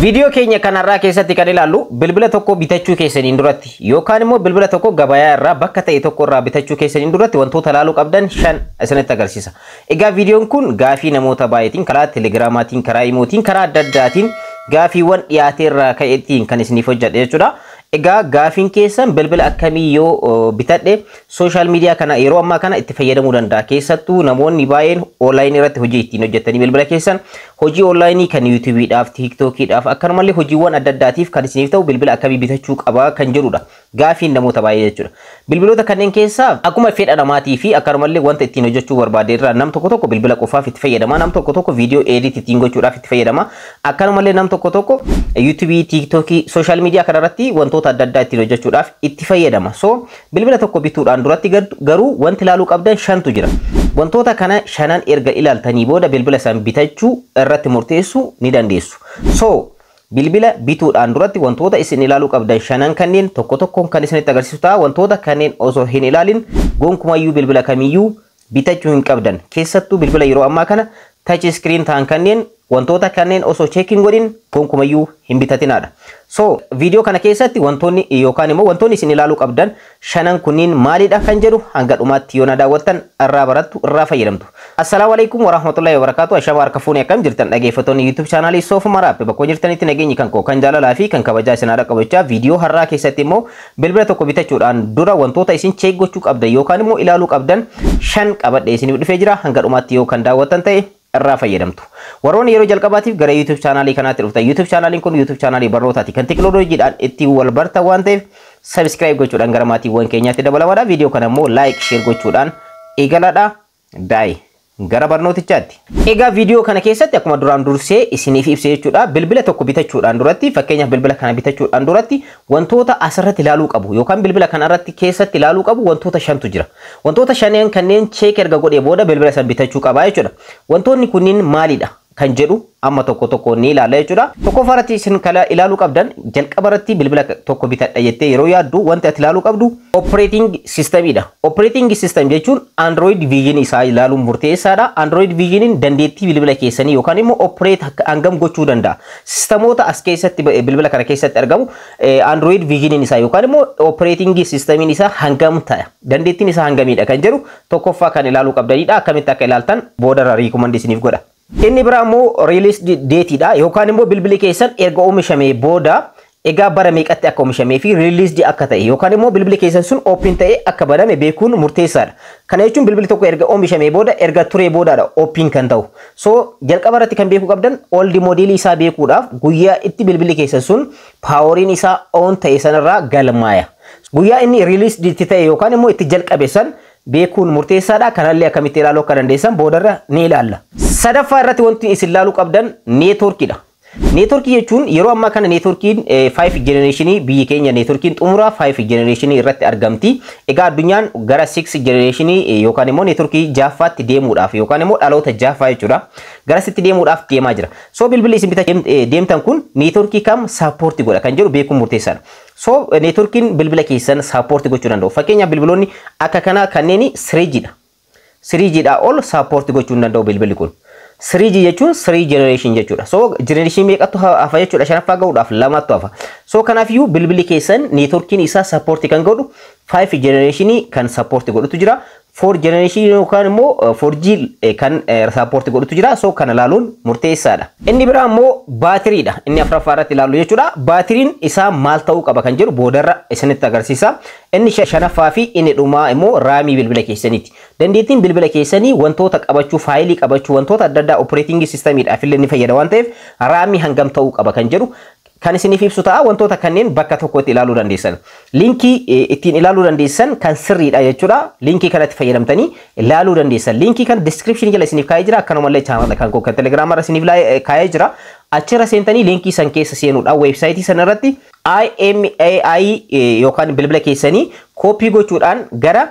Video keenya kanarraa keessatti kan ilaallu bilbila tokko bitachuu keessaniin duratti yookaan immoo bilbila tokko gabayaa irraa bakka ta'e tokko irraa bitachuu keessaniin duratti wantoota ilaaluu qabdan 5 isinitti agarsiisa. Egaa videoon kun gaafii namoota baay'eetiin karaa Telegiraamaatiin, karaa Imootiin, karaa adda addaatiin gaafiiwwan dhiyaatee irraa ka'eetiin kan isiniif hojjedhe jechuudha. Egaa gaafiin keessan bilbila akkamii yoo bitadhe social media kana yeroo ammaa kana itti fayyadamuu danda'a. Keessattuu namoonni baay'een online irratti hojii ittiin hojjetanii bilbila keessan hojii online kan YouTube'dhaaf, TikTok'dhaaf akkanumallee hojiiwwan adda addaatiif kan isiniif ta'u bilbila akkamii bitachuu qabaa kan jedhudha. Gaafiin namoota baay'ee jechuudha. Bilbiloota kanneen keessaa akkuma fedha namaatii fi akkanumallee wanta ittiin hojjechuu barbaade irraa nam tokko bilbila qofaaf itti fayyadama, nam tokko video edit ittiin gochuudhaaf itti fayyadama. Akkanumallee nam tokko YouTube, TikTok, social media kanarratti wantoota adda addaa ittiin hojjechuudhaaf itti fayyadama. So bilbila tokko bituudhaan duratti garuu wanti ilaaluu qabdan 5tu jira. Wantoota kana 5 erga ilaaltanii booda bilbila san bitachuu irratti murteessuu ni dandeessu. So bilbila bituudhaan duratti wantoota isin ilaaluu qabdan 5 kanneen tokkoon kan isinitti agarsiisu ta'a. Wantoota kanneen osoo hin ilaalin gonkumayyuu bilbila kamiyyuu bitachuu hin qabdan. Keessattuu bilbila yeroo ammaa kana touch screen ta'an kanneen wantoota kanneen osoo checking godhin gonkumayyuu hin bitatinaadha. So video kana keessatti wantoonni yookaan immoo wantoonni isin ilaaluu qabdan 5 kunniin maalidha kan jedhu hanga dhumaatti yoo na daawwattan irraa barattu irraa fayyadamtu. Assalaamu alaykum wa rahmatullahi wa barakatuh. Ashama harka fuunee akkam jirtan dhaggeeffattoonni YouTube channel Soofuma Raap bakka jirtanitti nageenyi kan koo kan jaalalaa fi kan kabajaa isin haadha qabachaa video har'aa keessatti immoo bilbila tokko bitachuudhaan dura wantoota isin check gochuu qabdan yookaan immoo ilaaluu qabdan 5 qabadhee isiniif dhufee jira. Hanga dhumaatti yoo kan daawwattan ta'e irraa fayyadamtu. Warroonni yeroo jalqabaatiif gara YouTube channel kanaatti dhuftan YouTube channel kun YouTube channel barnootaati kan teknooloojiidhaan itti wal bartan waan ta'eef subscribe gochuudhaan gara maatiiwwan keenyaatti dabalamaadha. Video kana immoo like share gochuudhaan eegalaadha. Daai gara barnootichaatti. Egaa video kana keessatti akkuma duraan dursee isiniif ibsee jechuudha. Bilbila tokko bitachuudhaan duratti fakkeenyaaf bilbila kana bitachuudhaan duratti wantoota asirratti ilaaluu qabu yookaan bilbila kana irratti keessatti ilaaluu qabu wantoota 5tu jira. Wantoota 5 kanneen check erga godhee booda bilbila san bitachuu qaba jechuudha. Wantoonni kunniin maalidha kan jedhu amma tokko ni ilaalla jechuudha. Tokkoffaarratti isin kala ilaaluu qabdan jalqabarratti bilbila tokko bitadha jettee yeroo yaaddu wanti ati ilaaluu qabdu operating systemidha. Operating system jechuun Android version isaa ilaaluun murteessaadha. Android versionin dandeettii bilbila keessanii yookaan immoo operate hangam gochuu danda'a. Sistemoota as keessatti bilbila kana keessatti argamu Android versionin isaa yookaan immoo operating systemin isaa hangam ta'a. Dandeettiin isaa hangamidha kan jedhu tokkoffaa kan ilaaluu qabdanidha. Akkamitti akka ilaaltan booda recommend isiniif godha. Inni biraa immoo release date dha yookaan immoo bilbili keessan erga oomishamee booda egaa bara meeqatti akka oomishamee fi release date akka ta'e yookaan immoo bilbili keessan sun open ta'e akka baname beekuun murteessaadha. Kana jechuun bilbili tokko erga oomishamee booda erga turee boodaadha open kan ta'u. So jalqabarratti kan beekuu qabdan old model isaa beekuudhaaf guyyaa itti bilbili keessan sun poweriin isaa on ta'e sanarraa galmaaya. Guyyaa inni release date ta'e yookaan immoo itti jalqabe san beekuun murteessaadha. Kanallee akkamitti ilaaluu akka dandeessan boodarra ni ilaalla. Sadaffaa irratti wanti isin ilaaluu qabdan networkidha. Networkii jechuun yeroo ammaa kana networkiin 5 generationii biyyi keenya networkiin xumuraa 5 generationii irratti argamti. Egaa addunyaan gara 6 generationii yookaan immoo networkii jaffaatti deemuudhaaf yookaan immoo dhaloota jaffaa jechuudha. Gara sitti deemuudhaaf deemaa jira. So bilbilli isin deemtan kun networkii kam support godha kan jedhu beekuun murteessaadha. So networkiin bilbila keessan support gochuu danda'u. Fakkeenyaaf bilbiloonni akka kana kanneen 3G dha. 3G ol support gochuu danda'u bilbilli kun. 3G jechuun 3 generation jechuudha. So generation meeqatu hafa jechuudha. Shanaffaa gahuudhaaf lamatu hafa. So kanaafiyyuu bilbilli keessan networkiin isaa support kan godhu 5 generation kan support godhutu jira. 4 generation yookaan immoo 4G kan support godhutu jira. So kana ilaaluun murteessaadha. Inni biraa immoo baatiriidha. Inni afuraffaa irratti ilaallu jechuudha. Baatiriin isaa maal ta'uu qaba kan jedhu boodarra isinitti agarsiisa. Inni shanaffaa fi inni dhumaa immoo raamii bilbila keessaniiti. Dandeettiin bilbila keessanii wantoota qabachuu, faayilii qabachuu, wantoota adda addaa operating systemidhaaf illee ni fayyada waan ta'eef raamii hangam ta'uu qaba kan jedhu kan isiniif ibsu ta'a. Wantoota kanneen bakka tokkotti ilaaluu dandeessan. Linkii ittiin ilaaluu dandeessan kan sirriidha jechuudha. Linkii kanatti fayyadamtanii ilaaluu dandeessan. Linkii kan description jala isiniif kaa'ee jira. Akkanumallee channel kan koo kan Telegram irra isiniif kaa'ee jira. Achirra seentanii linkii san keessa seenuudhaan website sana irratti IMEI yookaan bilbila keessanii copy gochuudhaan gara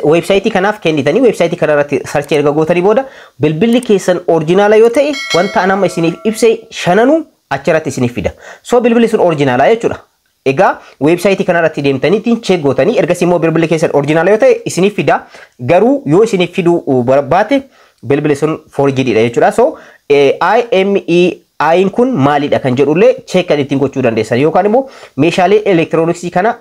website kanaaf kennitanii website kana irratti search erga gootanii booda bilbilli keessan original yoo ta'e wanta nama isiniif ibse 5 achirratti isiniif fida. So bilbilli sun originala jechuudha. Egaa website kana irratti deemtanii check gootanii ergasii immoo bilbilli keessan originala yoo ta'e isiniif fida. Garuu yoo isiniif fiduu barbaate bilbilli sun 4G dha jechuudha. So IMEI Ayin kun maalidha kan jedhullee check kan ittiin gochuu dandeessan yookaan immoo meeshaalee elektirooniksii kana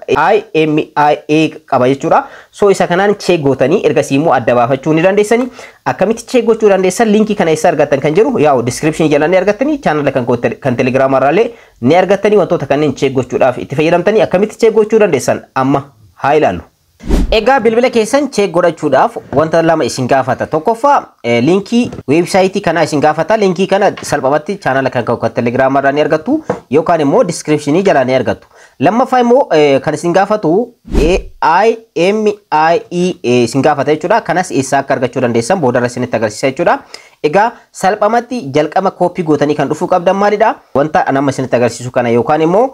IMEI qaba jechuudha. So isa kanaan check gootanii ergasii immoo adda baafachuu ni dandeessanii. Akkamitti check gochuu dandeessan linkii kana eessa argattan kan jedhu yaa'u description jala ni argattanii channel kan Telegram irraallee ni argattanii wantoota kanneen check gochuudhaaf itti fayyadamtanii akkamitti check gochuu dandeessan amma haa ilaallu. Egaa bilbila keessan check godhachuudhaaf wanta lama isin gaafata. Tokkoffaa linkii website kana isin gaafata. Linkii kana salphamatti channel kan Telegram irraa ni argattu yookaan immoo description jala ni argattu. Lammaffaa immoo kan isin gaafatu IMEI isin gaafata jechuudha. Kanas eessa akka argachuu dandeessan boodarra isinitti agarsiisa jechuudha. Egaa salphamatti jalqaba copy gootanii kan dhufuu qabdan maalidha? Wanta nama isinitti agarsiisu kana yookaan immoo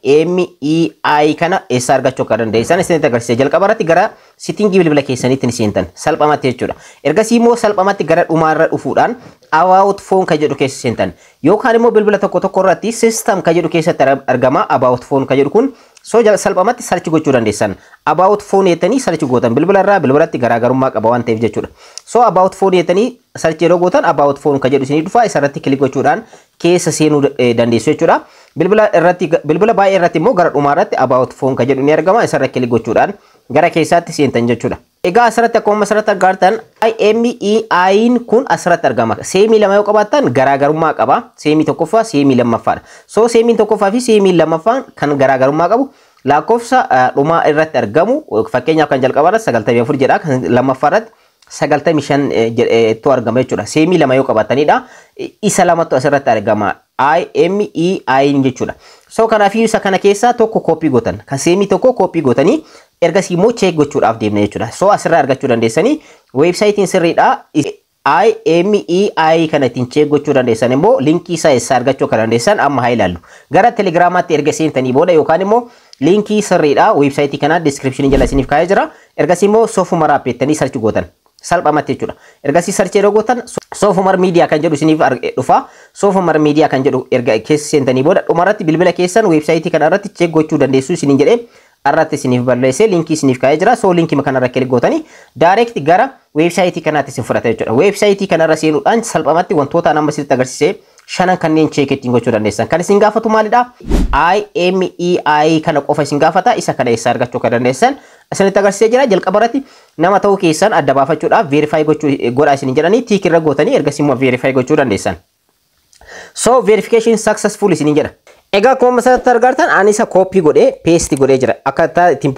IMEI kana eessa argachuu akka dandeessan isinitti agarsiisa. Jalqaba irratti gara setting bilbila keessaniitti ni seentan salphamatti jechuudha. Ergasii immoo salphamatti gara dhumaarra dhufuudhaan about phone ka jedhu keessa seentan yookaan immoo bilbila tokko irratti system ka jedhu keessatti argama. About phone ka jedhu kun so salphamatti search gochuu dandeessan. About phone jettanii search gootan bilbila irraa bilbilatti garaagarummaa qaba waan ta'eef jechuudha. So about phone jettanii search yeroo gootan about phone ka jedhu isinii dhufa. Isa irratti kilik gochuudhaan keessa seenuu dandeessu jechuudha. Bilbila baay'ee irratti immoo gara dhumaa irratti about phone ka jedhu ni argama. Isa irratti kilik gochuudhaan gara keessaatti seentan jechuudha. Egaa asirratti akkuma asirratti agartan IMEI kun asirratti argama. Seemii lama yoo qabaattan garaagarummaa qaba. Seemii tokkoffaa, seemii lammaffaadha. So seemiin tokkoffaa fi seemiin lammaffaan kan garaagarummaa qabu lakkoofsa dhumaa irratti argamu. Fakkeenyaaf kan jalqabaa irratti 94 jedha. Kan lammaffaa irratti 95 tu argama jechuudha. Seemii lama yoo qabaatanidha. Isa lamatu asirratti argama. IMEI jechuudha. So kanaaf isa kana keessaa tokko copy gootan. Kan seemii tokko copy gootanii ergasii immoo check gochuudhaaf deemna jechuudha. So asirraa argachuu dandeessanii websaayitiin sirriidha. IMEI kana ittiin check gochuu dandeessan immoo linkii isaa eessa argachuu akka dandeessan amma haa ilaallu. Gara Telegramaatti erga seentanii booda yookaan immoo linkii sirriidha websaayitii kana description jala isiniif kaa'ee jira. Ergasii immoo Sofumar app jettanii search gootan. Salphamatti jechuudha. Ergasii search yeroo gootan Sofumar Media kan jedhu isiniif dhufa. Sofumar Media kan jedhu erga keessa seentanii booda dhumarratti bilbila keessan websaayitii kana irratti check gochuu dandeessu isiniin jedhee arratti isiniif balleessee linkii isiniif kaa'ee jira. So linkii kana irra kilik gootanii direct gara websaayitii kanaatti isin fudhata jechuudha. Websaayitii kana irra seenuudhaan salphamatti wantoota nama isinitti agarsiisee shanan kanneen check ittiin gochuu dandeessan. Kan isin gaafatu maalidha? IMEI kana qofa isin gaafata. Isa kana eessa argachuu akka dandeessan isinitti agarsiisee jira. Jalqaba irratti nama ta'uu keessan adda baafachuudhaaf verify godhaa isin jedhanii tiik irra gootanii ergasii immoo verify gochuu dandeessan. So verification successful isin jedha. Egaa akkuma asirratti argartan ani isa copy godhee paste godhee jira. Akkaataa ittiin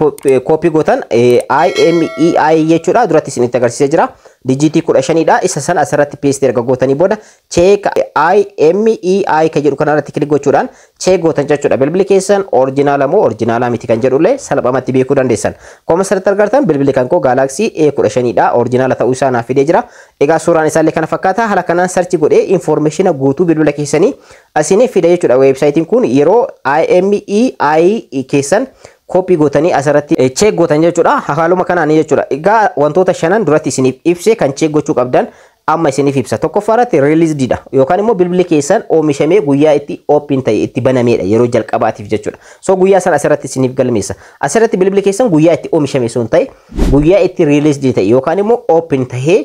copy gootan IMEI jechuudha. Duratti isinitti agarsiisee jira. Digitii 15dha. Isa sana asirratti paste erga gootanii booda check IMEI ka jedhu kanarratti kilik gochuudhaan check gootan jechuudha. Bilbilli keessan originala moo originala miti kan jedhullee salphamatti beekuu dandeessan. Akkuma asirratti argartan bilbilli kan koo Galaxy A15dha. Originala ta'uu isaa naaf fidee jira. Egaa suuraan isaallee kana fakkaata. Haala kanaan search godhee information guutuu bilbila keessanii asiniif fida jechuudha. Websaayitiin kun yeroo IMEI keessan copy gootanii asirratti check gootan jechuudha. Haaluma kanaan jechuudha. Egaa wantoota shanan duratti isiniif ibsee kan check gochuu qabdan amma isiniif ibsa. Tokkoffaa irratti released dha yookaan immoo bilbilli keessan oomishamee guyyaa itti open ta'e itti banameedha yeroo jalqabaatiif jechuudha. So guyyaa sana asirratti isiniif galmeessa. Asirratti bilbilli keessan guyyaa itti oomishame sun ta'e guyyaa itti released ta'e yookaan immoo open ta'ee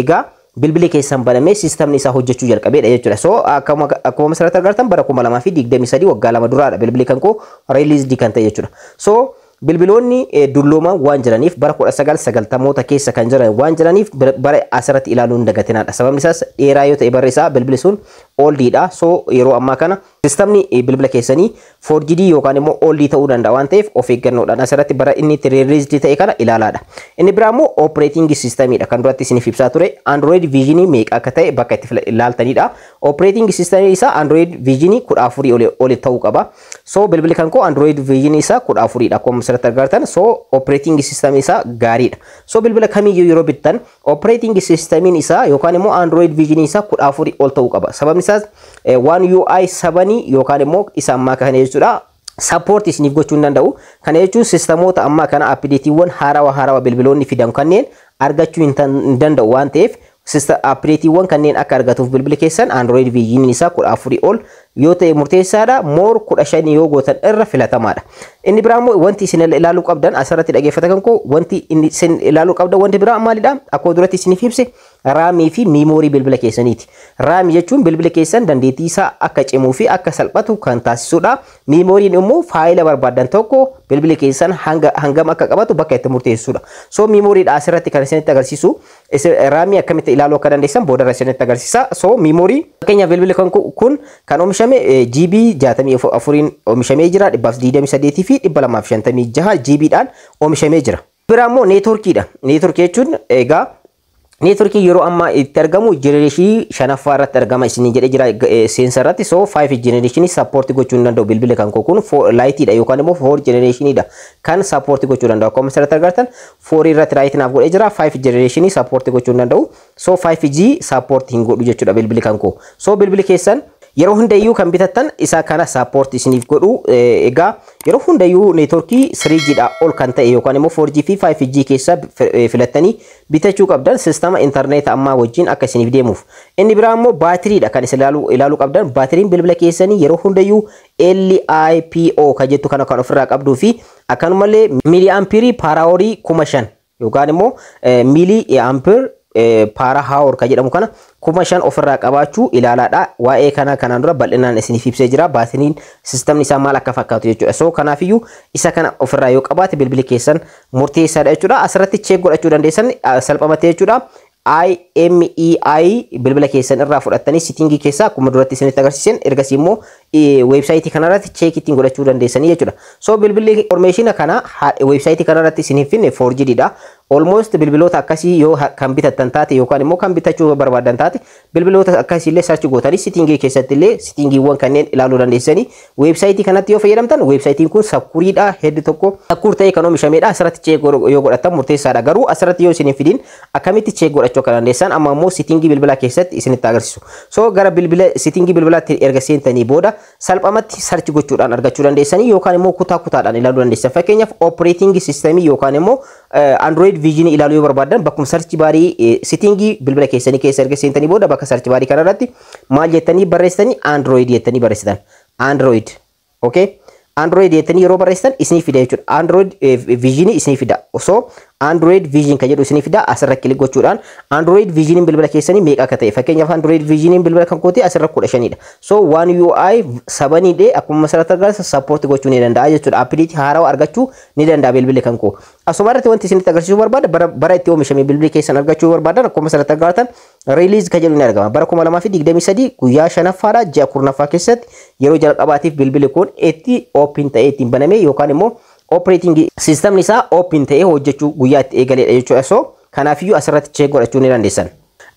egaa bilbili keessan banamee sistemni isaa hojjechuu jalqabeedha jechuudha. So akkuma asirratti argartan bara 2023 waggaa lama duraadha bilbili kan koo released kan ta'e jechuudha. So bilbiloonni dullooman waan jiraniif bara 1990moota keessa kan jiran waan jiraniif bara asirratti ilaaluun dagatinaadha. Sababni isaas dheeraa yoo ta'e barri isaa bilbili sun oldiidha. So yeroo ammaa kana sistemni bilbila keessanii 4G yookaan immoo oldii ta'uu danda'a waan ta'eef of eeggannoodhaan asirratti bara inni itti released ta'e kana ilaalaadha. Inni biraa immoo operating systemidha kan duratti isiniif ibsaa ture. Android Vision meeqa akka ta'e bakka itti ilaaltanidha. Operating system isaa Android Vision 14 oli ta'uu qaba. So bilbilli kan koo Android Vision isaa 14dha akkuma asirratti agartan. So operating system isaa gaariidha. So bilbila kamiyyuu yeroo bittan operating system isaa yookaan immoo Android Vision isaa 14 ol ta'uu qaba. Sababni isaas One UI 7 yookaan immoo isa ammaa kana jechuudha. Support isiniif gochuu hin danda'u. Kana jechuun sistemoota ammaa kana updateewwan haarawaa bilbiloonni fidan kanneen argachuu hin danda'u waan ta'eef updateewwan kanneen akka argatuuf bilbili keessan Android Vision isaa 14 ol yoo ta'e murteessaadha. More 15 yoo gootan irra filatamaadha. Inni biraa immoo wanti isin ilaaluu qabdan asirratti dhageeffatan koo wanti isin ilaaluu qabdan wanti biraa maalidha? Akkuma duratti isiniif ibse raamii fi miimoorii bilbila keessaniiti. Raamii jechuun bilbila keessan dandeettii isaa akka cimuu fi akka salphatu kan taasisudha. Miimooriin immoo faayila barbaadan tokko bilbila keessan hangam akka qabatu bakka itti murteessudha. So miimooriidha asirratti kan isinitti agarsiisu. Raamii akkamitti ilaaluu akka dandeessan boodarra isinitti agarsiisa. So miimoorii fakkeenyaaf bilbila kun kan oomishame GB 64 oomishamee jira 228 fi 256 GB dhaan oomishamee jira. Biraammoo neetworkiidha. Neetworkii jechuun egaa neetworkii yeroo ammaa itti argamu jenereeshinii 5ffaa irratti argama isiniin jedhee jira seensa irratti. So 5 jenereeshinii sappoortii gochuu hin danda'u bilbila kan kun laayitiidha yookaan immoo 4 jenereeshiniidha kan sappoortii gochuu danda'u. Akkuma asirratti argartan 4 irratti laayitinaaf godhee jira 5 jenereeshinii sappoortii gochuu hin danda'u. So 5G sappoortii hin godhu jechuudha bilbili kan kun. So bilbili keessan yeroo hundayyuu kan bitattan isa kana sappoortii isiniif godhu. Egaa yeroo hundayyuu neetworkii 3G dha ol kan ta'e yookaan immoo 4G fi 5G keessa filattanii bitachuu qabdan sistema intarneetii ammaa wajjin akka isiniif deemuuf. Inni biraa immoo baatiriidha kan isin ilaaluu qabdan. Baatiriin bilbila keessanii yeroo hundayyuu LiPo kan jettu kana kan ofirraa qabduu fi akkanumallee miiliiampiirii paaraaworii 5000 yookaan immoo miiliiampiir para haawor kan jedhamu kana 5000 ofirraa qabaachuu ilaalaadha. Waa'ee kanaan dura bal'inaan isiniif ibsee jira. Baatiriin sistemni isaa maal akka fakkaatu jechuudha. So kanaafiyyuu isa kana ofirraa yoo qabaate bilbili keessan murteessaadha jechuudha. Asirratti cheek godhachuu dandeessan salphamate jechuudha. IMEI bilbila keessan irraa fudhattanii sitingii keessaa akkuma duratti isinitti agarsiisan ergasii immoo weebsaayitii kanarratti cheek ittiin godhachuu dandeessanii jechuudha. So bilbilli information kana weebsaayitii kanarratti isiniif finne 4G dha. Almost bilbiloota akkasii yoo kan bitattan taate yookaan immoo kan bitachuu barbaadan taate bilbiloota akkasii illee search gootanii sitingii keessatti illee sitingiiwwan kanneen ilaaluu dandeessanii weebsaayitii kanatti yoo fayyadamtan weebsaayitiin kun sakkuriidha. Heddi tokko sakkur ta'e kan oomishamedha. Asirratti cheek yoo godhatan murteessaadha. Garuu asirratti yoo isiniif fidin akkamitti cheek godhachuu akka dandeessan amma immoo sitingii bilbilaa keessatti isinitti agarsiisu. So gara bilbila sitingii bilbilaatti erga seentanii booda salphamatti search gochuudhaan argachuu dandeessanii yookaan immoo kutaadhaan ilaaluu dandeessan. Fakkeenyaaf operating systemii yookaan immoo Android Vision ilaaluu yoo barbaadan bakkuma search baarii sitingii bilbila keessanii keessa erga seentanii booda bakka search baarii kanarratti maal jettanii barreessitanii Android jettanii barreessitan. Android. Okay? Android jettanii yeroo barreessitan isinii fida jechuudha. Android Vision isinii fida. So Android Vision kan jedhu isinii fida asirra kilik gochuudhaan Android Vision bilbila keessanii meeqa akka ta'e fakkeenyaaf Android Vision bilbila kan kooti asirra 15dha. So One UI 7 akkuma asirratti agarsiisan support gochuu ni danda'a jechuudha. Appiliitii haarawaa argachuu ni danda'a bilbili kan koo. Asuma irratti wanti isinitti agarsiisuu barbaada bara itti oomishame bilbili keessan argachuu barbaadan akkuma asirratti agartan release kan jedhu ni argama. Bara 2023 guyyaa 5ffaadha ji'a 4ffaa keessatti yeroo jalqabaatiif bilbili kun itti open ta'ee ittiin baname yookaan immoo operating system isaa open ta'ee hojjechuu guyyaa itti eegaleedha jechuudha. So kanaafiyyuu asirratti check godhachuu ni dandeessan.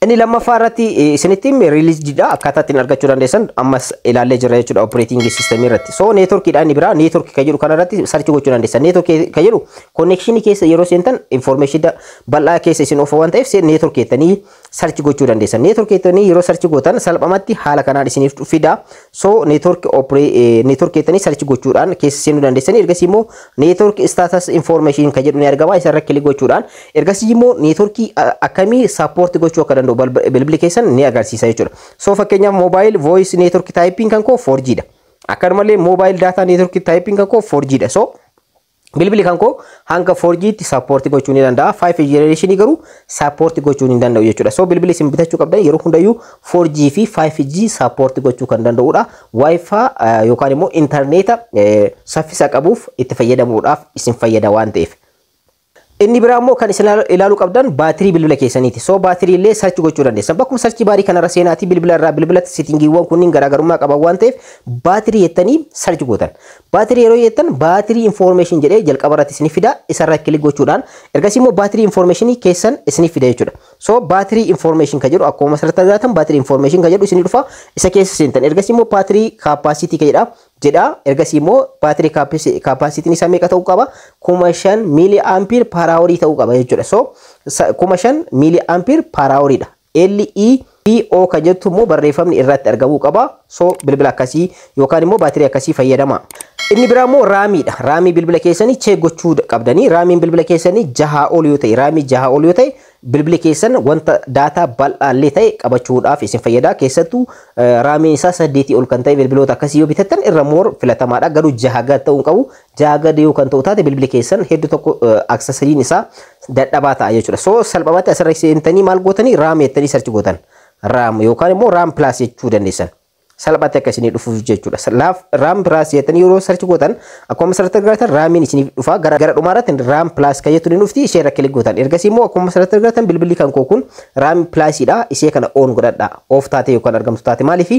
Inni lammaffaa irratti isinitti release dha akkaataa ittiin argachuu dandeessan ammas ilaallee jirra jechuudha operating system irratti. So networkidha inni biraa network kan jedhu kanarratti search gochuu dandeessan. Network kan jedhu connection keessa yeroo seentan information bal'aa keessa isin oofa waan ta'eef network jettanii search gochuu dandeessan. Network jettanii yeroo search gootan salphamatti haala kanaan isiniif fida. So network jettanii search gochuudhaan keessa seenuu dandeessan. Ergasii immoo network status information kan jedhu ni argama. Isarra kilik gochuudhaan ergasii immoo network akkamii support gochuu akka danda'u bilbili keessan ni agarsiisa jechuudha. So fakkeenyaaf mobile voice network typing kan koo 4G dha. Akkanumallee mobile data network typing kan koo 4G dha. So bilbili kan koo hanga 4G tti support gochuu ni danda'a. 5 generation garuu support gochuu ni danda'u jechuudha. So bilbili isin bitachuu qabdan yeroo hundayyuu 4G fi 5G support gochuu kan danda'udha. Wi-Fi yookaan immoo interneeta saffisa qabuuf itti fayyadamuudhaaf isin fayyada waan ta'eef. Inni biraa immoo kan isin ilaaluu qabdan baatirii bilbila keessaniiti. So baatirii illee search gochuu dandeessan. Bakkuma search baarii kanarra seenaatii bilbila irraa bilbilatti sitingiiwwan kunniin garaagarummaa qaban waan ta'eef baatirii jettanii search gootan. Baatirii yeroo jettan baatirii information jedhee jalqaba irratti isinii fida. Isarra kilik gochuudhaan ergasii immoo baatirii information keessan isinii fida jechuudha. So baatirii information kan jedhu akkuma asirratti agartan baatirii information kan jedhu isinii dhufa isa keessa seentan. Ergasii immoo baatirii capacity kan jedha. Ergasii immoo baatirii capacity isaa meeqa ta'uu qaba? 5000 milliampere parawori ta'uu qaba jechuudha. So 5000 milliampere paraworiidha. LiPo kan jettu immoo barreeffamni irratti argamuu qaba. So bilbila akkasii yookaan immoo baatirii akkasii fayyadama. Inni biraa immoo raamiidha. Raamii bilbila keessanii check gochuu qabdanii raamiin bilbila keessanii 6 ol yoo ta'e raamii 6 ol yoo ta'e bilbili keessan wanta daataa bal'aallee ta'e qabachuudhaaf isin fayyada. Keessattuu raamiin isaa 8 ol kan ta'e bilbiloota akkasii yoo bitattan irra moor filatamaadha. Garuu 6 gad ta'uu qabu. 6 gad yoo kan ta'u taate bilbili keessan hedduu tokko aksesoriin isaa dadhabaa ta'a jechuudha. So salphaamatti asirra seentanii maal gootanii raam jettanii sarchi gootan. Raam yookaan immoo raam plus jechuu dandeessan. Salphaatti akka isinii dhufuuf jechuudha. Raam plus jettanii yeroo sarchi gootan akkuma asirratti argatan raamiin isinii dhufa gara dhumaarratti raam plus kan jettu ni dhufti ishee irra kilik gootan. Ergasii immoo akkuma asirratti argatan bilbilli kan koo kun raam plusidha. Ishee kana on godhadha. Off taate yookaan argamtu taate maaliif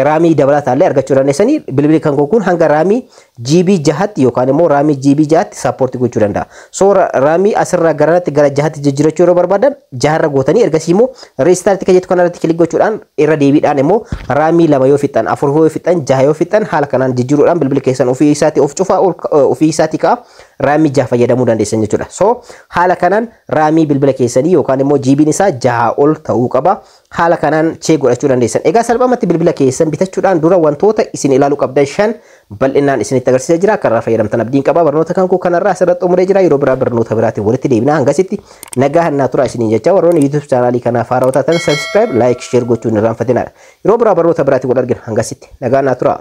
raamii dabalataallee argachuu dandeessanii bilbilli kan koo kun hanga raamii GB 6 yookaan immoo raamii GB 6 sappoortii gochuu danda'a. So raamii asirraa garanatti gara 6tti jijjiirachuu yeroo barbaadan 6 irra gootanii ergasii immoo restart kan jettu kanarratti kilik gochuudhaan irra deebiidhaan immoo raamii 2 yoo fixan 4 yoo fixan 6 yoo fixan haala kanaan jijjiiruudhaan bilbilli keessan ofii isaatii of cufaa ofii isaatii ka'a raamii 6 fayyadamuu dandeessan jechuudha. So haala kanaan raamii bilbila keessanii yookaan immoo GB'n isaa 6 ol ta'uu qaba. Haala kanaan chee godhachuu dandeessan. Egaa salphaamatti bilbila keessan bitachuudhaan dura wantoota isin ilaaluu qabdan 5 bal'inaan isinitti agarsiisaa jira. Kan irraa fayyadamtan abdiin qaba. Barnoota kan koo kanarraa asirratti xumuree jira. Yeroo biraa barnoota biraatiin walitti deebina. Hangasitti nagaa hannaa tura isiniin jecha warroonni YouTube chaanaalii kanaaf haaraa taatan subscribe, like, share gochuun irraanfatinaa. Yeroo biraa barnoota biraatiin wal argina. Hangasitti nagaa hannaa tura.